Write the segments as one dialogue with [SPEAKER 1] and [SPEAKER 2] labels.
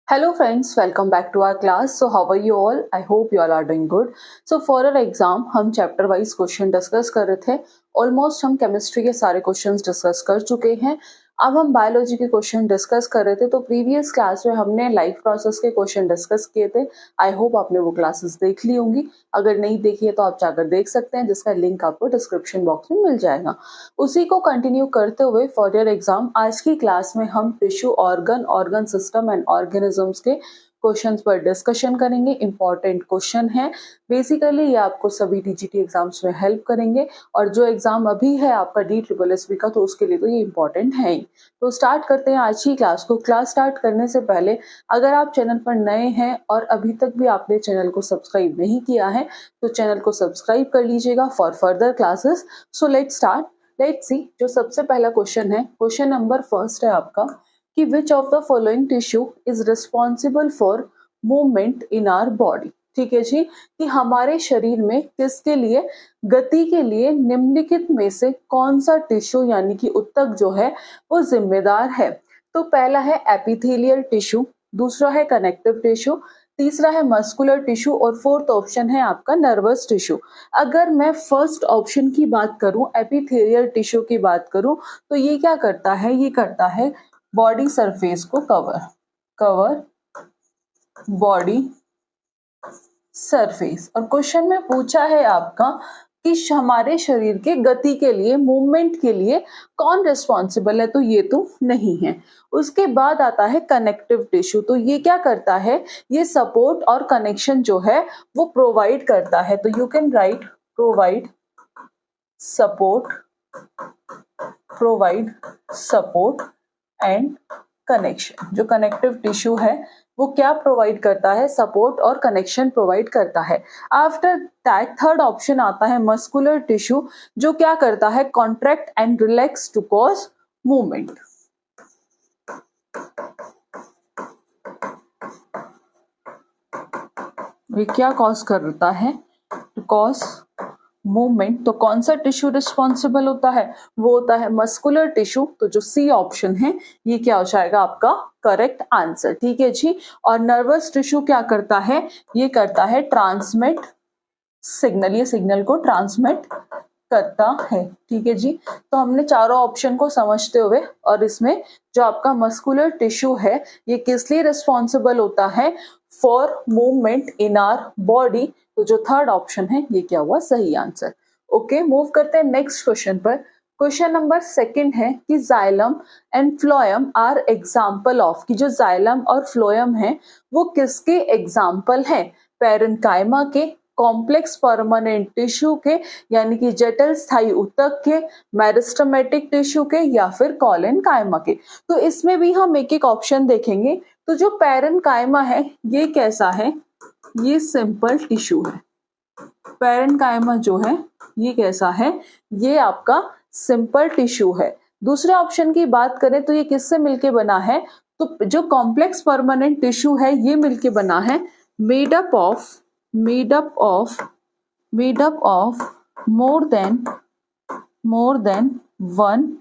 [SPEAKER 1] Hello friends, welcome back to our class. So how are you all? I hope you all are doing good. So for our exam हम chapter wise question discuss कर रहे थे. Almost हम chemistry के सारे questions discuss कर चुके हैं. अब हम बायोलॉजी के क्वेश्चन डिस्कस कर रहे थे. तो प्रीवियस क्लास में हमने लाइफ प्रोसेस के क्वेश्चन डिस्कस किए थे. आई होप आपने वो क्लासेस देख ली होंगी. अगर नहीं देखी है तो आप जाकर देख सकते हैं, जिसका लिंक आपको डिस्क्रिप्शन बॉक्स में मिल जाएगा. उसी को कंटिन्यू करते हुए फॉर योर एग्जाम आज की क्लास में हम tissue organ system and organisms के क्वेश्चंस पर डिस्कशन करेंगे. इंपॉर्टेंट क्वेश्चन है. बेसिकली ये आपको सभी टीजीटी एग्जाम्स में हेल्प करेंगे, और जो एग्जाम अभी है आपका DSSB का, तो उसके लिए तो ये इंपॉर्टेंट है ही. तो स्टार्ट करते हैं आज की क्लास को. क्लास स्टार्ट करने से पहले अगर आप चैनल पर नए हैं और अभी तक भी आपने चैनल को सब्सक्राइब नहीं किया है तो चैनल को सब्सक्राइब कर लीजिएगा for further classes. So let's start. Let's see. जो सबसे पहला क्वेश्चन है, क्वेश्चन नंबर फर्स्ट है आपका कि which of the following tissue is responsible for movement in our body. ठीक है जी, कि हमारे शरीर में किसके लिए, गति के लिए निम्नलिखित में से कौन सा टिश्यू यानी कि उत्तक जो है वो जिम्मेदार है. तो पहला है एपिथेलियल टिश्यू, दूसरा है कनेक्टिव टिश्यू, तीसरा है मस्कुलर टिश्यू और फोर्थ ऑप्शन है आपका नर्वस टिश्यू. अगर मैं फर्स्ट ऑप्शन की बात करूं, एपिथेलियल टिश्यू की बात करूं, तो ये क्या करता है, ये करता है बॉडी सरफेस को कवर बॉडी सरफेस. और क्वेश्चन में पूछा है आपका कि हमारे शरीर के गति के लिए, मूवमेंट के लिए कौन रिस्पॉन्सिबल है, तो ये तो नहीं है. उसके बाद आता है कनेक्टिव टिश्यू. तो ये क्या करता है, ये सपोर्ट और कनेक्शन जो है वो प्रोवाइड करता है. तो you can write provide support and connection. जो कनेक्टिव टिश्यू है वो क्या प्रोवाइड करता है, सपोर्ट और कनेक्शन प्रोवाइड करता है. आफ्टर दैट थर्ड ऑप्शन आता है मस्कुलर टिश्यू, जो क्या करता है, contract and relax to cause movement. ये क्या कॉज करता है, टू कॉज मूवमेंट. तो कौन सा टिश्यू रिस्पॉन्सिबल होता है, वो होता है मस्कुलर टिश्यू. तो जो सी ऑप्शन है ये क्या हो जाएगा आपका करेक्ट आंसर. ठीक है जी. और नर्वस टिश्यू क्या करता है, ये करता है ट्रांसमिट सिग्नल, ये सिग्नल को ट्रांसमिट करता है. ठीक है जी. तो हमने चारों ऑप्शन को समझते हुए, और इसमें जो आपका मस्कुलर टिश्यू है ये किस लिए रिस्पॉन्सिबल होता है, for movement in our body. तो जो थर्ड ऑप्शन है ये क्या हुआ सही आंसर. ओके, मूव करते हैं नेक्स्ट क्वेश्चन पर. क्वेश्चन नंबर सेकंड है कि xylem and phloem are example of. कि जो जाइलम और फ्लोएम है वो किसके एग्जाम्पल हैं, पैरेन्काइमा के, कॉम्प्लेक्स परमानेंट टिश्यू के यानी कि जटिल स्थायी ऊतक के, मेरिस्टेमेटिक टिश्यू के, या फिर कॉलेनकाइमा के. तो इसमें भी हम एक एक ऑप्शन देखेंगे. तो जो पैरेन्काइमा है ये कैसा है, ये सिंपल टिश्यू है. पैरेन्काइमा जो है ये कैसा है, ये आपका सिंपल टिश्यू है. दूसरे ऑप्शन की बात करें तो ये किससे मिलके बना है, तो जो कॉम्प्लेक्स परमानेंट टिश्यू है ये मिलके बना है made up of more than one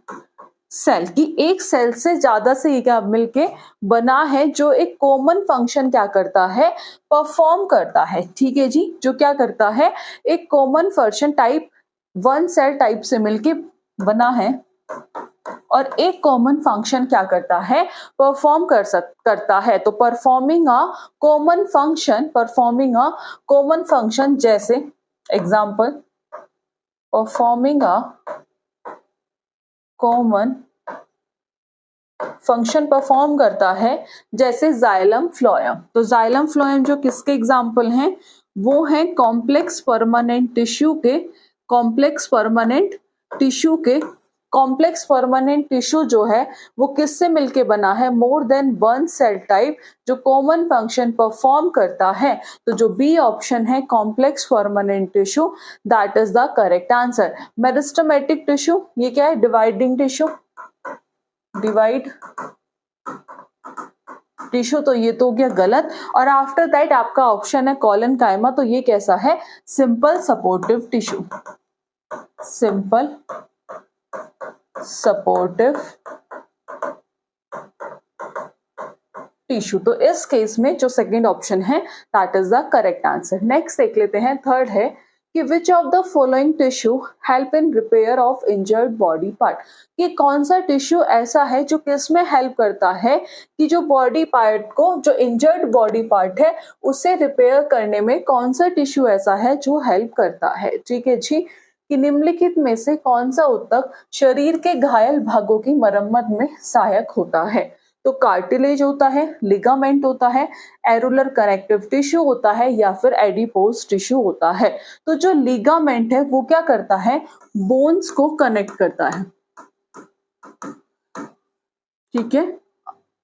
[SPEAKER 1] cell. की एक सेल से ज्यादा से ये क्या मिलके बना है, जो एक कॉमन फंक्शन क्या करता है, परफॉर्म करता है. ठीक है जी. जो क्या करता है, एक common function type one cell type से मिलके बना है, और एक कॉमन फंक्शन क्या करता है, परफॉर्म करता है. तो परफॉर्मिंग अ कॉमन फंक्शन, जैसे example performing a common function perform करता है, जैसे जाइलम फ्लोएम. तो जाइलम फ्लोएम जो किसके एग्जाम्पल हैं, वो है कॉम्प्लेक्स परमानेंट टिश्यू जो है वो किससे मिलके बना है, more than one cell type, जो कॉमन फंक्शन परफॉर्म करता है. तो जो बी ऑप्शन है complex permanent tissue, that is the correct answer. Meristematic tissue ये क्या है, डिवाइडिंग टिश्यू, तो ये तो गया गलत. और आफ्टर दैट आपका ऑप्शन है कॉलेनकाइमा. तो ये कैसा है, सिंपल सपोर्टिव टिश्यू. टिश्यू। तो इस केस में जो सेकंड ऑप्शन है that is the correct answer. Next देख लेते हैं, थर्ड है कि which of the following tissue help in repair of injured body part. कि कौन सा टिश्यू ऐसा है जो किस में हेल्प करता है कि जो बॉडी पार्ट को, जो इंजर्ड बॉडी पार्ट है उसे रिपेयर करने में कौन सा टिश्यू ऐसा है जो हेल्प करता है। ठीक है जी, कि निम्नलिखित में से कौन सा ऊतक शरीर के घायल भागों की मरम्मत में सहायक होता है। तो कार्टिलेज होता है, लिगामेंट होता है, एरुलर कनेक्टिव टिश्यू होता है या फिर एडिपोज टिश्यू होता है। तो जो लिगामेंट है वो क्या करता है, बोन्स को कनेक्ट करता है। ठीक है,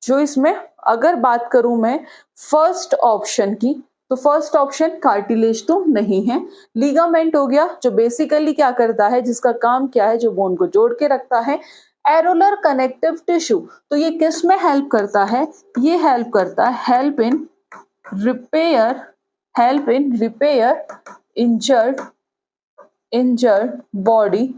[SPEAKER 1] जो इसमें अगर बात करूं मैं फर्स्ट ऑप्शन की, तो फर्स्ट ऑप्शन कार्टिलेज तो नहीं है। लिगामेंट हो गया जो बेसिकली क्या करता है, जिसका काम क्या है, जो बोन को जोड़ के रखता है। एरुलर कनेक्टिव टिश्यू, तो ये किस में हेल्प करता है, ये हेल्प करता है help in repair injured body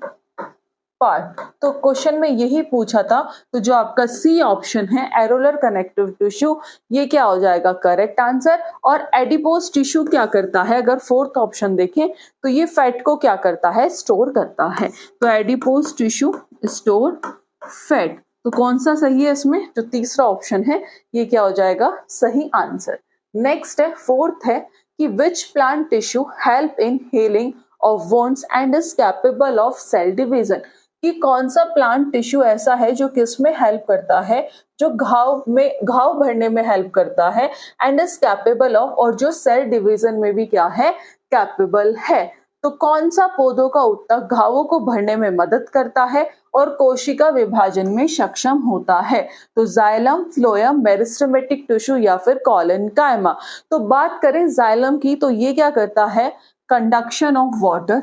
[SPEAKER 1] part. तो क्वेश्चन में यही पूछा था, तो जो आपका सी ऑप्शन है एरुलर कनेक्टिव टिश्यू, ये क्या हो जाएगा करेक्ट आंसर। और एडिपोज टिश्यू क्या करता है, अगर फोर्थ ऑप्शन देखें तो ये फैट को क्या करता है, स्टोर करता है। तो एडिपोज टिश्यू स्टोर फैट। तो कौन सा सही है इसमें, जो तीसरा ऑप्शन है ये क्या हो जाएगा सही आंसर। नेक्स्ट है, फोर्थ है कि which plant tissue help in healing of wounds and is capable of cell division. कि कौन सा प्लांट टिश्यू ऐसा है जो किस में हेल्प करता है, जो घाव भरने में हेल्प करता है, एंड इज कैपेबल ऑफ, और जो सेल डिवीजन में भी क्या है, कैपेबल है। तो कौन सा पौधों का ऊतक घावों को भरने में मदद करता है और कोशिका विभाजन में सक्षम होता है। तो जाइलम, फ्लोएम, मेरिस्टेमेटिक टिश्यू या फिर कॉलनकाइमा। तो बात करें जाइलम की, तो ये क्या करता है, conduction of water,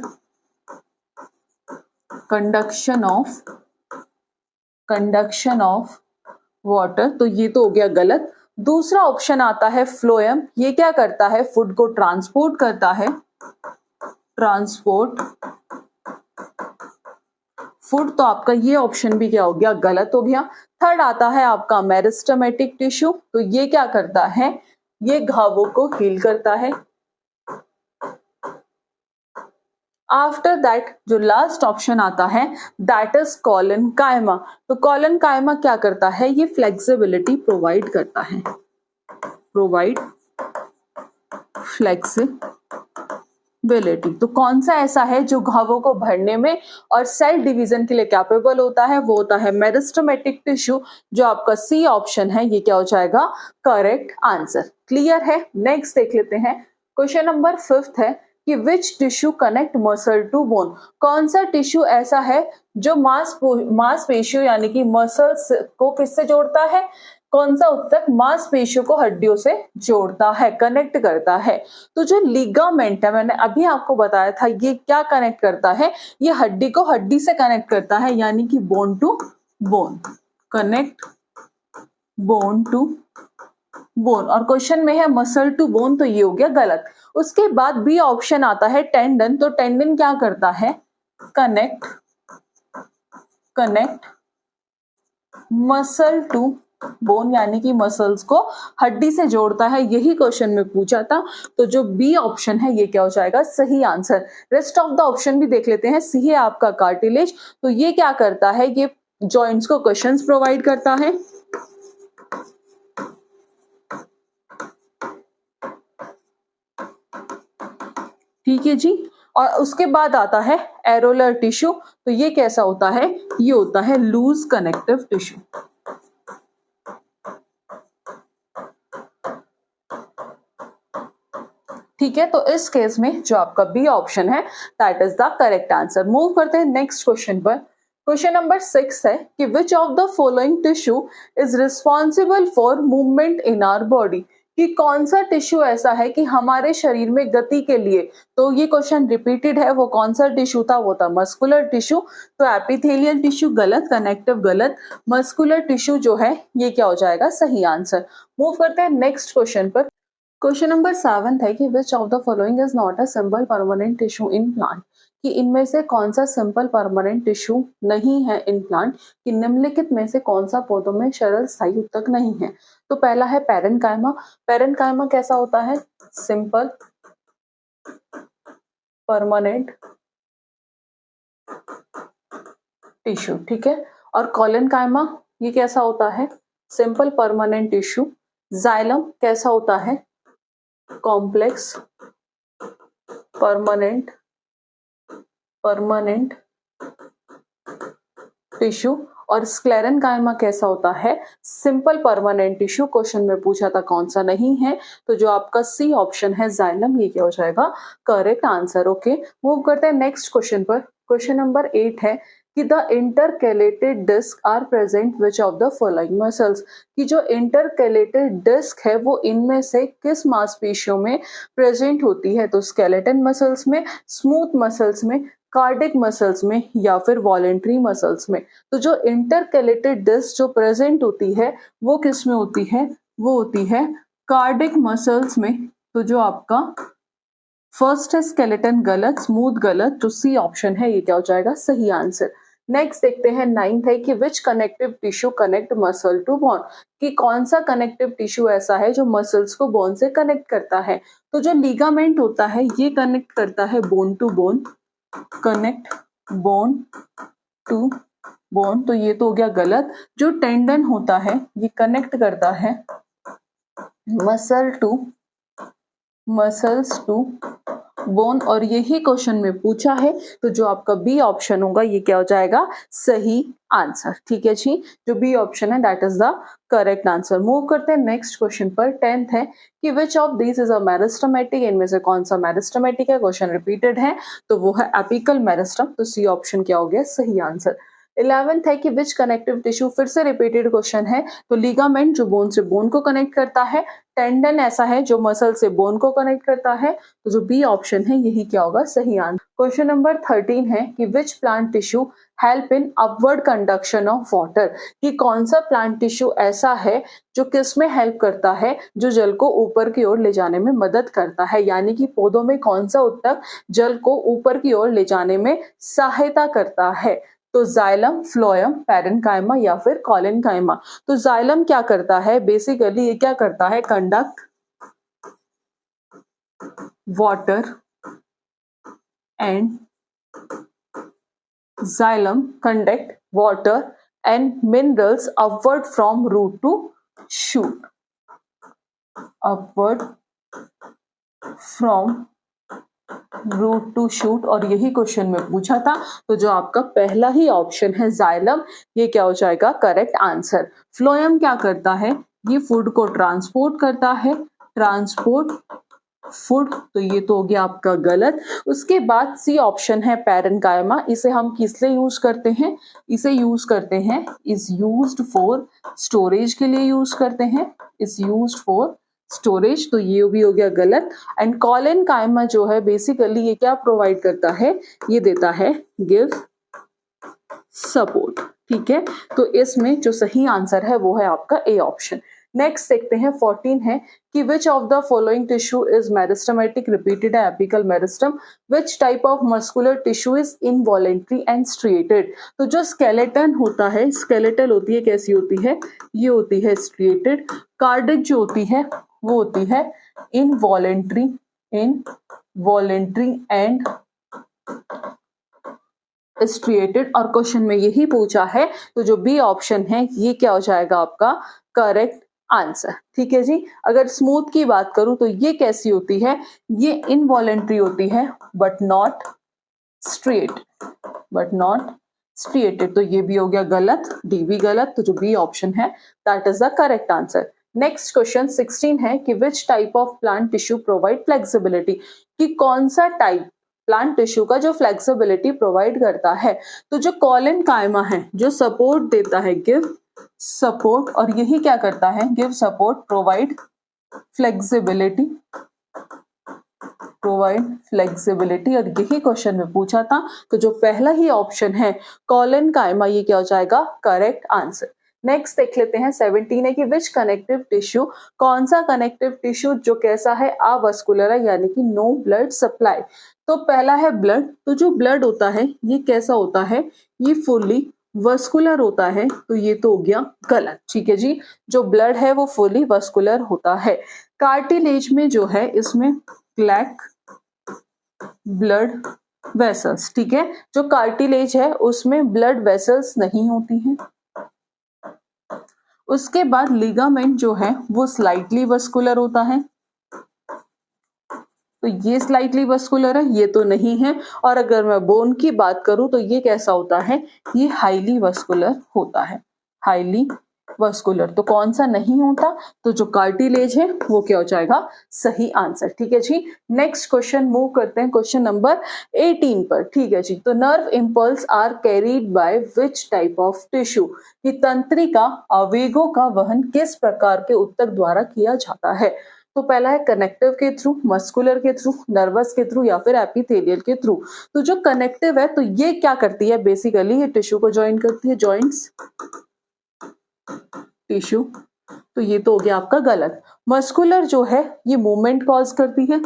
[SPEAKER 1] conduction of water, तो ये तो हो गया गलत। दूसरा ऑप्शन आता है फ्लोएम, ये क्या करता है, फूड को ट्रांसपोर्ट करता है, फूड, तो आपका ये ऑप्शन भी क्या हो गया, गलत हो गया। थर्ड आता है आपका मेरिस्टेमेटिक टिश्यू, तो ये क्या करता है, ये घावों को हील करता है। आफ्टर दैट जो लास्ट ऑप्शन आता है दैट इज कॉलनकाइमा। तो कॉलनकाइमा क्या करता है, ये फ्लेक्सिबिलिटी प्रोवाइड करता है, फ्लेक्सिबिलिटी। तो कौन सा ऐसा है जो घावों को भरने में और सेल डिवीजन के लिए कैपेबल होता है, वो होता है मेरिस्टेमेटिक टिश्यू, जो आपका सी ऑप्शन है ये क्या हो जाएगा करेक्ट आंसर। क्लियर है। नेक्स्ट देख लेते हैं, क्वेश्चन नंबर 5 है कि which tissue connect muscle to bone. कौन सा टिश्यू ऐसा है जो मांसपेशियों यानी कि मसल्स को किससे जोड़ता है, कौन सा ऊतक मांसपेशियों को हड्डियों से जोड़ता है, कनेक्ट करता है। तो जो लिगामेंट है, मैंने अभी आपको बताया था, ये क्या कनेक्ट करता है, ये हड्डी को हड्डी से कनेक्ट करता है, यानी कि bone to bone, connect bone to bone. और क्वेश्चन में है मसल टू बोन, तो ये हो गया गलत। उसके बाद बी ऑप्शन आता है टेंडन, तो टेंडन क्या करता है, कनेक्ट मसल टू बोन, यानी कि मसल्स को हड्डी से जोड़ता है। यही क्वेश्चन में पूछा था, तो जो बी ऑप्शन है ये क्या हो जाएगा सही answer. Rest of the option भी देख लेते हैं। सी है आपका कार्टिलेज, तो ये क्या करता है, ये जॉइंट्स को क्वेश्चंस प्रोवाइड करता है। ठीक है जी। और उसके बाद आता है एरोलर टिश्यू, तो ये कैसा होता है, ये होता है लूज कनेक्टिव टिश्यू। ठीक है, तो इस केस में जो आपका बी ऑप्शन है that is the correct answer. Move करते हैं नेक्स्ट क्वेश्चन पर। क्वेश्चन नंबर 6 है कि which of the following tissue is responsible for movement in our body. कि कौन सा टिश्यू ऐसा है कि हमारे शरीर में गति के लिए, तो ये क्वेश्चन रिपीटेड है, वो कौन सा टिश्यू था, वो था मस्कुलर टिश्यू। तो एपिथेलियल टिश्यू गलत, कनेक्टिव गलत, मस्कुलर टिश्यू जो है ये क्या हो जाएगा सही आंसर। मूव करते हैं नेक्स्ट क्वेश्चन पर। क्वेश्चन नंबर 7 है कि which of the following is not a simple permanent tissue in plant. कि इनमें से कौन सा सिंपल परमानेंट टिश्यू नहीं है इन प्लांट, कि निम्नलिखित में से कौन सा पौधों में सरल स्थायी ऊतक नहीं है। तो पहला है पैरेन्काइमा। पैरेन्काइमा कैसा होता है? सिंपल परमानेंट टिश्यू, ठीक है। और कॉलेनकाइमा ये कैसा होता है? Simple permanent tissue. जाइलम कैसा होता है? Complex permanent tissue. और स्क्लेरेन्काइमा कैसा होता है? Simple permanent tissue. क्वेश्चन में पूछा था कौन सा नहीं है, तो जो आपका सी ऑप्शन है जाइलम, ये क्या हो जाएगा? Correct answer. ओके, मूव करते हैं नेक्स्ट क्वेश्चन पर। क्वेश्चन नंबर 8 है कि the intercalated disc are present which of the following muscles, कि जो इंटरकैलेटेड डिस्क है वो इनमें से किस मांसपेशियों में प्रेजेंट होती है? तो स्केलेटन मसल्स में, स्मूथ मसल्स में, कार्डिक मसल्स में, या फिर वॉलेंट्री मसल्स में। तो जो इंटरकैलेटेड डिस्क जो प्रेजेंट होती है वो किस में होती है? वो होती है कार्डिक मसल्स में। तो जो आपका फर्स्ट है स्केलेटन गलत, स्मूथ गलत, तो सी ऑप्शन है, ये क्या हो जाएगा? सही आंसर। नेक्स्ट देखते हैं 9th है कि which connective tissue connect muscle to bone, कि कौन सा कनेक्टिव टिश्यू ऐसा है जो मसल्स को बोन से कनेक्ट करता है? तो जो लिगामेंट होता है ये कनेक्ट करता है bone to bone, connect bone to bone, तो ये तो हो गया गलत। जो टेंडन होता है ये कनेक्ट करता है मसल्स टू बोन, और यही क्वेश्चन में पूछा है, तो जो आपका बी ऑप्शन होगा ये क्या हो जाएगा? सही आंसर। ठीक है जी, जो बी ऑप्शन है that is the correct answer. Move करते हैं नेक्स्ट क्वेश्चन पर। 10th है कि which of this is a meristematic, इनमें से कौन सा मेरिस्टेमेटिक है? क्वेश्चन रिपीटेड है, तो वो है एपिकल मेरिस्टम, तो सी ऑप्शन क्या हो गया? सही आंसर। 11th है कि विच कनेक्टिव टिश्यू, फिर से रिपीटेड क्वेश्चन है, तो लिगामेंट जो बोन से बोन को कनेक्ट करता है, टेंडन ऐसा है जो मसल से बोन को कनेक्ट करता है, तो जो बी ऑप्शन है यही क्या होगा? सही आंसर। क्वेश्चन नंबर 13 है कि which plant tissue help in upward conduction of water, कि कौन सा प्लांट टिश्यू ऐसा है जो किस में हेल्प करता है? जो जल को ऊपर की ओर ले जाने में मदद करता है, यानी कि पौधों में कौन सा ऊतक जल को ऊपर की ओर ले जाने में सहायता करता है? तो जाइलम, फ्लोएम, पैरेन्काइमा या फिर कॉलेनकाइमा। तो जाइलम क्या करता है? बेसिकली ये क्या करता है? Conduct water and xylem conduct water and minerals upward from root to shoot, upward from root to shoot, और यही क्वेश्चन में पूछा था, तो जो आपका पहला ही ऑप्शन है जाइलम, ये क्या हो जाएगा? Correct answer. फ्लोएम क्या करता है? ये फूड को ट्रांसपोर्ट करता है, ट्रांसपोर्ट फूड, तो ये तो हो गया आपका गलत। उसके बाद सी ऑप्शन है पैरेन्काइमा, इसे हम किस लिए यूज करते हैं? इसे यूज करते हैं, इज यूज्ड फॉर स्टोरेज के लिए यूज करते हैं, इज यूज्ड फॉर स्टोरेज, तो ये भी हो गया गलत। एंड कॉलेनकाइमा जो है बेसिकली ये क्या प्रोवाइड करता है? ये देता है गिव सपोर्ट। ठीक है, तो इसमें जो सही आंसर है वो है आपका ए ऑप्शन। नेक्स्ट देखते हैं 14 है कि which of the following tissue is meristematic, repeated है apical meristem, which type of muscular tissue is involuntary and striated. तो जो स्केलेटन होता है, स्केलेटल होती है, कैसी होती है? ये होती है स्ट्रिएटेड। कार्डिक जो होती है वो होती है इनवॉलेंट्री एंड स्ट्रिएटेड, और क्वेश्चन में यही पूछा है, तो जो बी ऑप्शन है ये क्या हो जाएगा आपका? Correct answer. ठीक है जी, अगर स्मूथ की बात करूं तो ये कैसी होती है? ये इनवॉलेंट्री होती है बट नॉट स्ट्रिएटेड, तो ये भी हो गया गलत, डी भी गलत, तो जो बी ऑप्शन है that is the correct answer. Next question 16 है कि विच type of plant tissue provide flexibility, कि कौन सा टाइप प्लांट टिश्यू का जो फ्लेक्सिबिलिटी प्रोवाइड करता है? तो जो कॉलेनकाइमा है जो सपोर्ट देता है, गिव सपोर्ट, और यही क्या करता है? गिव सपोर्ट, प्रोवाइड फ्लेक्सिबिलिटी, और यही क्वेश्चन में पूछा था, तो जो पहला ही ऑप्शन है कॉलेनकाइमा, ये क्या हो जाएगा? Correct answer. नेक्स्ट देख लेते हैं 17 है कि विच कनेक्टिव टिश्यू, कौन सा कनेक्टिव टिश्यू जो कैसा है? अवस्कुलर है, यानी कि नो ब्लड सप्लाई, तो पहला है ब्लड। तो जो ब्लड होता है ये कैसा होता है, ये फुल्ली वस्कुलर होता है, तो ये तो हो गया गलत। ठीक है जी, जो ब्लड है वो फुल्ली वस्कुलर होता है। कार्टिलेज में जो है इसमें ब्लैक ब्लड वेसल्स, ठीक है, जो कार्टिलेज है उसमें ब्लड वेसल्स नहीं होती हैं। उसके बाद लिगामेंट जो है वो स्लाइटली वस्कुलर होता है, तो ये स्लाइटली वस्कुलर है, ये तो नहीं है। और अगर मैं बोन की बात करूं तो ये कैसा होता है, ये हाईली वस्कुलर होता है, हाईली वस्कुलर। तो कौन सा नहीं होता, तो जो कार्टिलेज है वो क्या हो जाएगा, सही आंसर। ठीक है जी, नेक्स्ट क्वेश्चन मूव करते हैं क्वेश्चन नंबर 18 पर। ठीक है जी, तो nerve impulse are carried by which type of tissue, कि तंत्रिका आवेगों का वहन किस प्रकार के ऊतक द्वारा किया जाता है। तो पहला है कनेक्टिव के थ्रू, मस्कुलर के थ्रू, नर्वस के थ्रू या फिर एपिथेलियल के थ्रू। तो जो कनेक्टिव है तो ये क्या करती है, बेसिकली ये टिश्यू को ज्वाइन करती है, जॉइंट्स टिश्यू, तो ये तो हो गया आपका गलत। मस्कुलर जो है ये मूवमेंट कॉज करती है,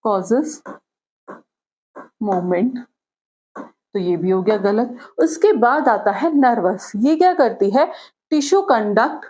[SPEAKER 1] कॉजेस मूवमेंट, तो ये भी हो गया गलत। उसके बाद आता है नर्वस, ये क्या करती है, टिश्यू कंडक्ट,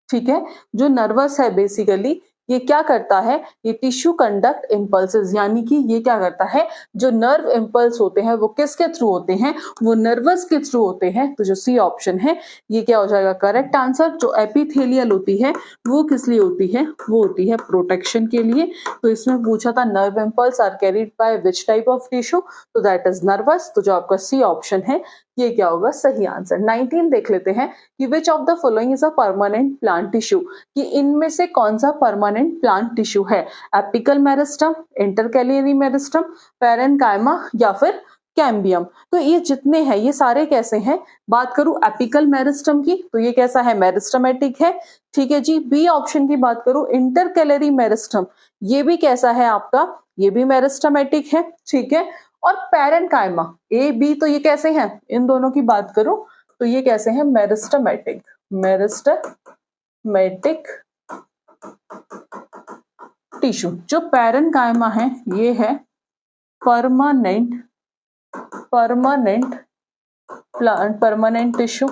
[SPEAKER 1] ठीक है, जो नर्वस है बेसिकली ये क्या करता है, ये टिश्यू कंडक्ट इम्पल्सेस, यानी कि ये क्या करता है, जो नर्व इम्पल्स होते हैं वो किसके थ्रू होते हैं, वो नर्वस के थ्रू होते हैं। तो जो सी ऑप्शन है ये क्या हो जाएगा करेक्ट आंसर। जो एपिथेलियल होती है वो किस लिए होती है, वो होती है प्रोटेक्शन के लिए। तो इसमें पूछा था nerve impulse are carried by which type of tissue, तो दैट इज नर्वस। तो जो आपका सी ऑप्शन है ये क्या होगा सही आंसर। 19 देख लेते हैं कि which of the following is a permanent plant tissue, कि इनमें से कौन सा परमानेंट प्लांट टिश्यू है, एपिकल मेरिस्टम, इंटरकैलियरी मेरिस्टम, पैरेन्काइमा या फिर कैम्बियम। तो ये जितने हैं ये सारे कैसे हैं, बात करूं एपिकल मेरिस्टम की तो ये कैसा है, मेरिस्टमेटिक है। ठीक है जी, बी ऑप्शन की बात करूं इंटरकैलियरी मेरिस्टम, ये भी कैसा है आपका, ये भी मेरिस्टमेटिक है। ठीक है, और पैरेन्काइमा ए बी, तो ये कैसे हैं, इन दोनों की बात करूं तो ये कैसे हैं, मेरिस्टमेटिक, मेरिस्टमेटिक टिश्यू। जो पैरेन्काइमा है ये है परमानेंट प्लांट, परमानेंट टिश्यू।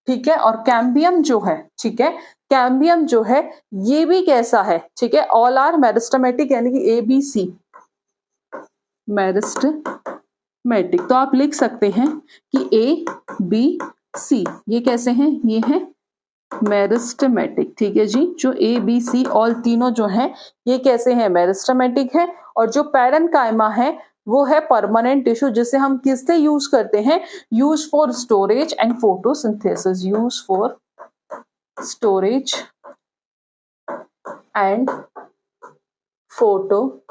[SPEAKER 1] ठीक है, और कैम्बियम जो है, ठीक है, कैम्बियम जो है ये भी कैसा है, ठीक है, ऑल आर मेरिस्टमेटिक, यानी कि ए बी सी मेरिस्टमेटिक। तो आप लिख सकते हैं कि ए बी सी ये कैसे हैं, ये है मेरिस्टमेटिक। ठीक है जी, जो ए बी सी ऑल तीनों जो हैं ये कैसे हैं, मेरिस्टमेटिक है। और जो पैरेन्काइमा है वो है परमानेंट टिश्यू, जिसे हम किससे यूज करते हैं, use for storage and photosynthesis, use for storage and photosynthesis.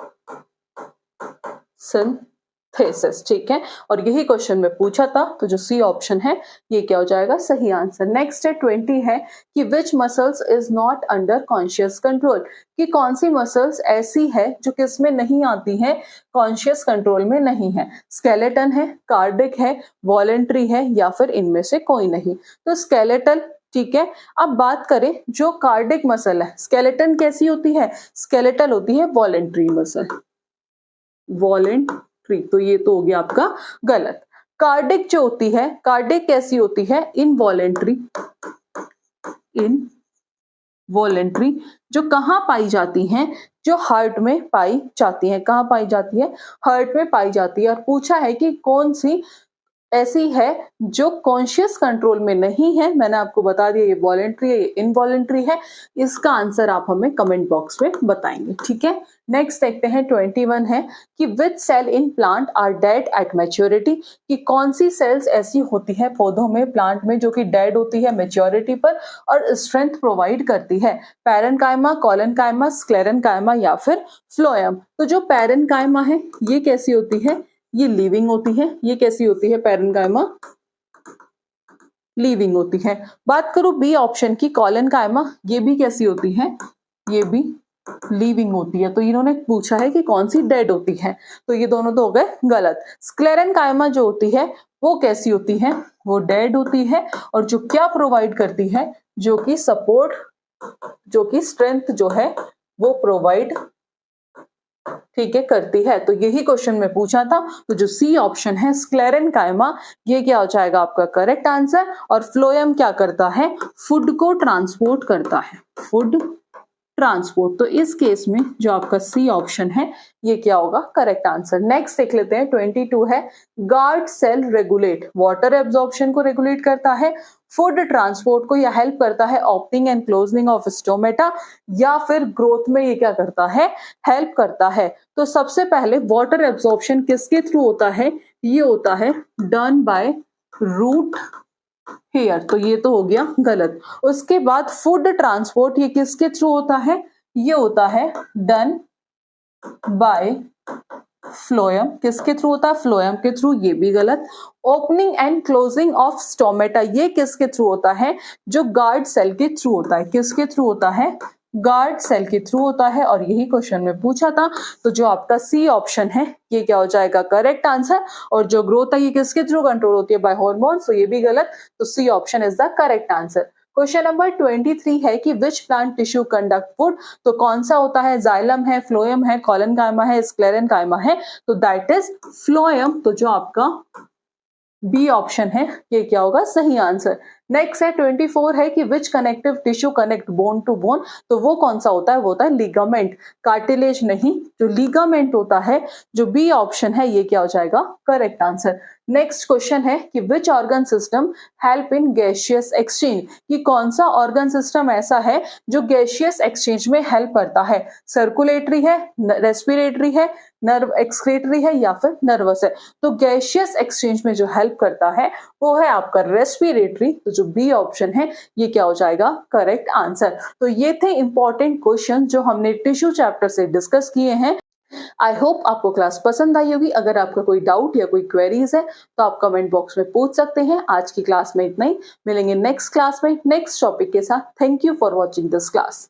[SPEAKER 1] ठीक है, और यही क्वेश्चन में पूछा था, तो जो सी ऑप्शन है ये क्या हो जाएगा सही आंसर। नेक्स्ट है 20 है कि which muscles is not under conscious control, कि कौन सी मसल्स ऐसी है जो किस में नहीं आती है, कॉन्शियस कंट्रोल में नहीं है। स्केलेटन है, कार्डिक है, वॉलेंट्री है या फिर इनमें से कोई नहीं। तो स्केलेटल, ठीक है। अब बात करें जो कार्डिक मसल है, स्केलेटन कैसी होती है, स्केलेटल होती है वॉलेंट्री मसल, वॉलेंट्री, तो ये तो हो गया आपका गलत। कार्डिक जो होती है, कार्डिक कैसी होती है, इनवॉलेंट्री, इनवॉलेंट्री, जो कहाँ पाई जाती हैं, जो हार्ट में पाई जाती है। कहाँ पाई जाती है, हार्ट में पाई जाती है। और पूछा है कि कौन सी ऐसी है जो कॉन्शियस कंट्रोल में नहीं है, मैंने आपको बता दिया ये वॉलेंट्री है, ये इनवॉलेंट्री है। इसका आंसर आप हमें कमेंट बॉक्स में बताएंगे। ठीक है, नेक्स्ट देखते हैं 21 है कि which cell in plant are dead at maturity, कि कौन सी सेल्स ऐसी होती है पौधों में, प्लांट में, जो कि डेड होती है मैच्योरिटी पर और स्ट्रेंथ प्रोवाइड करती है। पैरेन्काइमा, कॉलेनकाइमा, स्क्लेरेन्काइमा या फिर फ्लोएम। तो जो पैरेन्काइमा है ये कैसी होती है, ये लिविंग होती है। ये कैसी होती है, पैरेन्काइमा लिविंग होती है। बात करूं बी ऑप्शन की, कॉलेनकाइमा, ये भी कैसी होती है, ये भी लिविंग होती है। तो इन्होंने पूछा है कि कौन सी डेड होती है, तो ये दोनों तो हो गए गलत। स्क्लेरेन्काइमा जो होती है वो कैसी होती है, वो डेड होती है, और जो क्या प्रोवाइड करती है, जो कि सपोर्ट, जो कि स्ट्रेंथ जो है वो प्रोवाइड, ठीक है, करती है। तो यही क्वेश्चन में पूछा था, तो जो सी ऑप्शन है स्क्लेरेनकाइमा, ये क्या हो जाएगा आपका करेक्ट आंसर। और फ्लोएम क्या करता है, फूड को ट्रांसपोर्ट करता है, फूड ट्रांसपोर्ट। तो इस केस में जो आपका सी ऑप्शन है ये क्या होगा करेक्ट आंसर। नेक्स्ट देख लेते हैं 22 है, guard cell regulate, water absorption को रेगुलेट करता है, फूड ट्रांसपोर्ट को या हेल्प करता है opening and closing of stomata, या फिर ग्रोथ में ये क्या करता है, हेल्प करता है। तो सबसे पहले वाटर एब्जॉर्प्शन किसके थ्रू होता है, ये होता है डन बाय रूट हेयर, तो ये तो हो गया गलत। उसके बाद फूड ट्रांसपोर्ट ये किसके थ्रू होता है, ये होता है डन बाय फ्लोएम, किसके थ्रू होता है, फ्लोएम के थ्रू, ये भी गलत। Opening and closing of stomata ये किसके थ्रू होता है, जो गार्ड सेल के थ्रू होता है, किसके थ्रू होता है, गार्ड सेल के थ्रू होता है। और यही क्वेश्चन में पूछा था, तो जो आपका सी ऑप्शन है ये क्या हो जाएगा करेक्ट आंसर। और जो ग्रोथ है ये किसके थ्रू कंट्रोल होती है, बाय हॉर्मोन्स, तो ये भी गलत। तो C option is the correct answer. Question number 23 है कि which plant tissue conduct food, तो कौन सा होता है, जाइलम है, फ्लोएम है, कॉलनकाइमा है, स्क्लेरेनकाइमा है, तो दैट इज फ्लोएम। तो जो आपका बी ऑप्शन है ये क्या होगा सही आंसर। नेक्स्ट है 24 है कि which connective tissue connect bone to bone, तो वो कौन सा होता है, वो होता है लिगामेंट, कार्टिलेज नहीं, जो लिगामेंट होता है, जो बी ऑप्शन है ये क्या हो जाएगा करेक्ट आंसर। नेक्स्ट क्वेश्चन है कि which organ system help in gaseous exchange, कि कौन सा ऑर्गन सिस्टम ऐसा है जो गैसियस एक्सचेंज में हेल्प करता है, सर्कुलेटरी है, रेस्पिरेटरी है, नर्व एक्सक्रीटरी है, या फिर नर्वस है। तो गैसियस एक्सचेंज में जो हेल्प करता है वो है आपका रेस्पिरेटरी, तो जो बी ऑप्शन है ये क्या हो जाएगा करेक्ट आंसर। तो ये थे इंपॉर्टेंट क्वेश्चन जो हमने टिश्यू चैप्टर से डिस्कस किए हैं। आई होप आपको क्लास पसंद आई होगी। अगर आपका कोई डाउट या कोई क्वेरीज है तो आप कमेंट बॉक्स में पूछ सकते हैं। आज की क्लास में इतना ही, मिलेंगे नेक्स्ट क्लास में नेक्स्ट टॉपिक के साथ। Thank you for watching this class.